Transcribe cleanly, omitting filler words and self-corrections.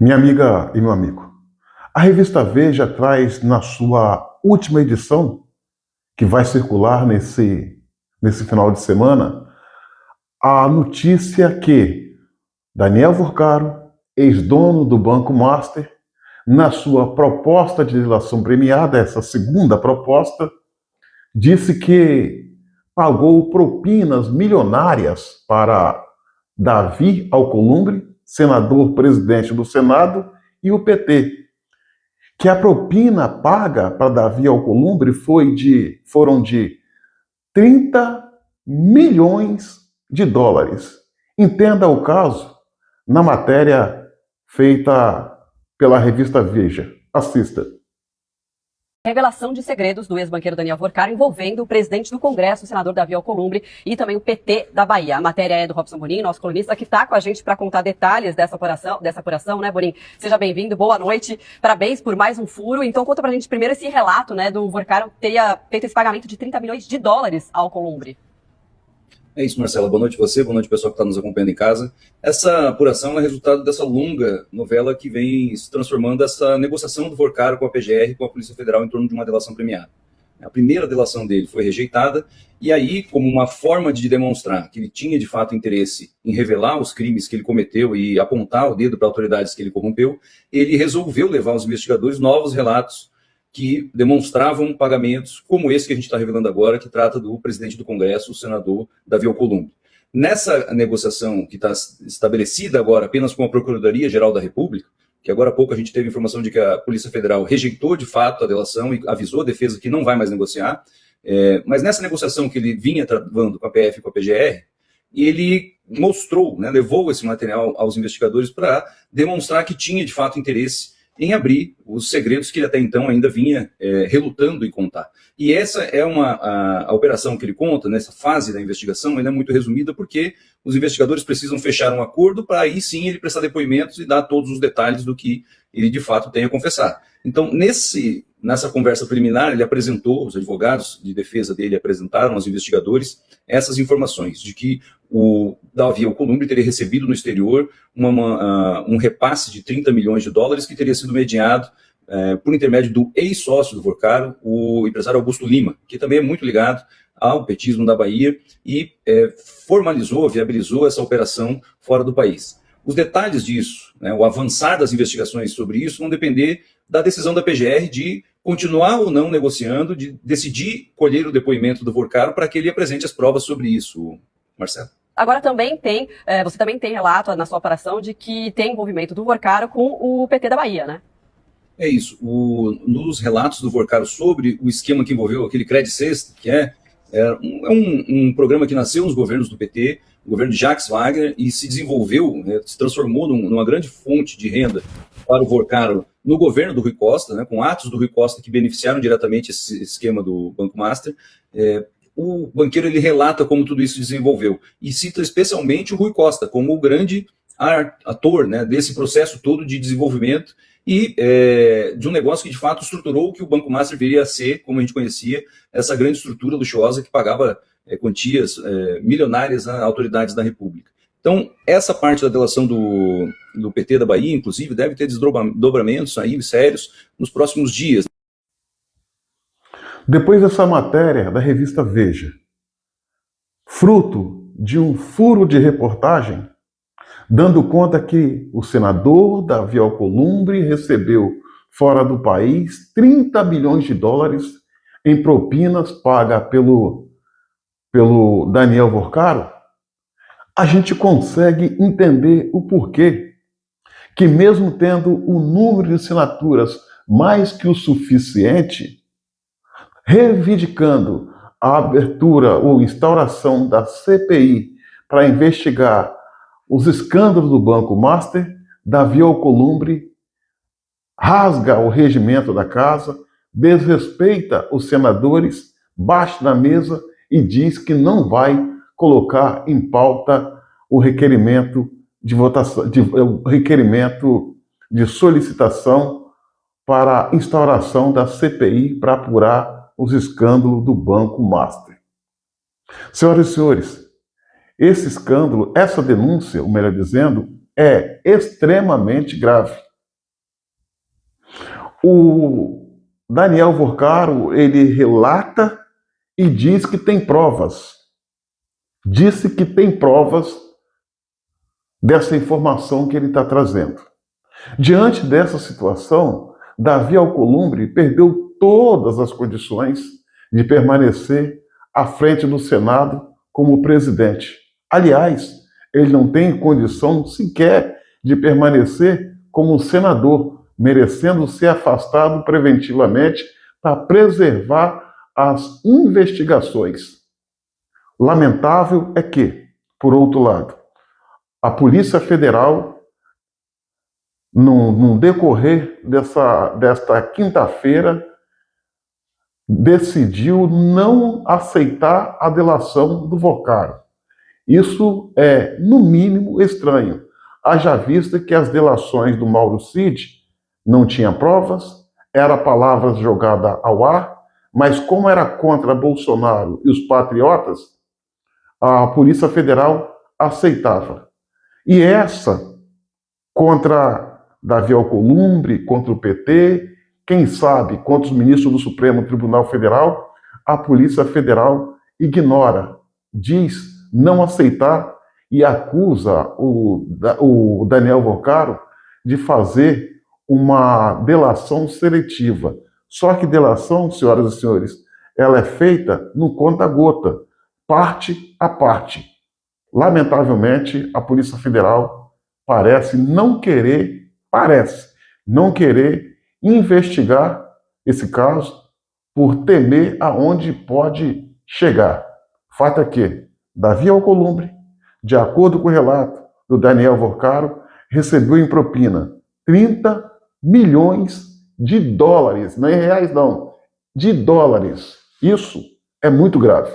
Minha amiga e meu amigo, a revista Veja traz na sua última edição, que vai circular nesse final de semana, a notícia que Daniel Furcaro, ex-dono do Banco Master, na sua proposta de delação premiada, essa segunda proposta, disse que pagou propinas milionárias para Davi Alcolumbre, senador presidente do Senado, e o PT, que a propina paga para Davi Alcolumbre foram de 30 milhões de dólares. Entenda o caso na matéria feita pela revista Veja. Assista. Revelação de segredos do ex-banqueiro Daniel Furcaro envolvendo o presidente do Congresso, o senador Davi Alcolumbre, e também o PT da Bahia. A matéria é do Robson Bonin, nosso colunista, que está com a gente para contar detalhes dessa apuração, né, Bonin? Seja bem-vindo, boa noite, parabéns por mais um furo. Então conta pra gente primeiro esse relato, né, do Furcaro teria feito esse pagamento de 30 milhões de dólares ao Alcolumbre. É isso, Marcela. Boa noite a você, boa noite ao pessoal que está nos acompanhando em casa. Essa apuração é resultado dessa longa novela que vem se transformando essa negociação do Furcaro com a PGR, com a Polícia Federal, em torno de uma delação premiada. A primeira delação dele foi rejeitada, e aí, como uma forma de demonstrar que ele tinha de fato interesse em revelar os crimes que ele cometeu e apontar o dedo para autoridades que ele corrompeu, ele resolveu levar aos investigadores novos relatos que demonstravam pagamentos como esse que a gente está revelando agora, que trata do presidente do Congresso, o senador Davi Alcolumbre. Nessa negociação que está estabelecida agora apenas com a Procuradoria-Geral da República, que agora há pouco a gente teve informação de que a Polícia Federal rejeitou de fato a delação e avisou a defesa que não vai mais negociar, mas nessa negociação que ele vinha travando com a PF e com a PGR, ele mostrou, né, levou esse material aos investigadores para demonstrar que tinha de fato interesse em abrir os segredos que ele até então ainda vinha relutando em contar. E essa é a operação que ele conta, nessa fase da investigação, ainda é muito resumida, porque os investigadores precisam fechar um acordo para aí sim ele prestar depoimentos e dar todos os detalhes do que ele de fato tem a confessar. Então, nessa conversa preliminar, ele apresentou, os advogados de defesa dele apresentaram aos investigadores essas informações, de que o Davi Alcolumbre teria recebido no exterior um repasse de 30 milhões de dólares que teria sido mediado por intermédio do ex-sócio do Furcaro, o empresário Augusto Lima, que também é muito ligado ao petismo da Bahia e formalizou, viabilizou essa operação fora do país. Os detalhes disso, né, o avançar das investigações sobre isso, vão depender da decisão da PGR de continuar ou não negociando, de decidir colher o depoimento do Furcaro para que ele apresente as provas sobre isso, Marcelo. Agora você também tem relato na sua apuração de que tem envolvimento do Furcaro com o PT da Bahia, né? É isso. Nos relatos do Furcaro sobre o esquema que envolveu aquele Credit Sexta, que é um programa que nasceu nos governos do PT, o governo de Jacques Wagner, e se desenvolveu, se transformou numa grande fonte de renda para o Furcaro no governo do Rui Costa, né, com atos do Rui Costa que beneficiaram diretamente esse esquema do Banco Master. O banqueiro ele relata como tudo isso se desenvolveu e cita especialmente o Rui Costa como o grande ator, né, desse processo todo de desenvolvimento e de um negócio que de fato estruturou o que o Banco Master viria a ser, como a gente conhecia, essa grande estrutura luxuosa que pagava quantias milionárias a autoridades da República. Então, essa parte da delação do PT da Bahia, inclusive, deve ter desdobramentos aí sérios nos próximos dias. Depois dessa matéria da revista Veja, fruto de um furo de reportagem, dando conta que o senador Davi Alcolumbre recebeu fora do país 30 milhões de dólares em propinas pagas pelo Daniel Furcaro, a gente consegue entender o porquê que, mesmo tendo um número de assinaturas mais que o suficiente, reivindicando a abertura ou instauração da CPI para investigar os escândalos do Banco Master, Davi Alcolumbre rasga o regimento da casa, desrespeita os senadores, bate na mesa e diz que não vai colocar em pauta o requerimento de votação, o requerimento de solicitação para a instauração da CPI para apurar os escândalos do Banco Master. Senhoras e senhores, esse escândalo, essa denúncia, ou melhor dizendo, é extremamente grave. O Daniel Vorcaro, ele relata e diz que tem provas. Disse que tem provas dessa informação que ele está trazendo. Diante dessa situação, Davi Alcolumbre perdeu todas as condições de permanecer à frente do Senado como presidente. Aliás, ele não tem condição sequer de permanecer como senador, merecendo ser afastado preventivamente para preservar as investigações. Lamentável é que, por outro lado, a Polícia Federal, no decorrer desta quinta-feira, decidiu não aceitar a delação do Vorcaro. Isso é, no mínimo, estranho, haja vista que as delações do Mauro Cid não tinham provas, era palavras jogadas ao ar, mas como era contra Bolsonaro e os patriotas, a Polícia Federal aceitava. E essa, contra Davi Alcolumbre, contra o PT, quem sabe contra os ministros do Supremo Tribunal Federal, a Polícia Federal ignora, diz não aceitar e acusa o Daniel Vorcaro de fazer uma delação seletiva. Só que delação, senhoras e senhores, ela é feita no conta-gota, parte a parte. Lamentavelmente, a Polícia Federal parece não querer investigar esse caso por temer aonde pode chegar. Fato é que Davi Alcolumbre, de acordo com o relato do Daniel Vorcaro, recebeu em propina 30 milhões de dólares, não é reais não, de dólares. Isso é muito grave.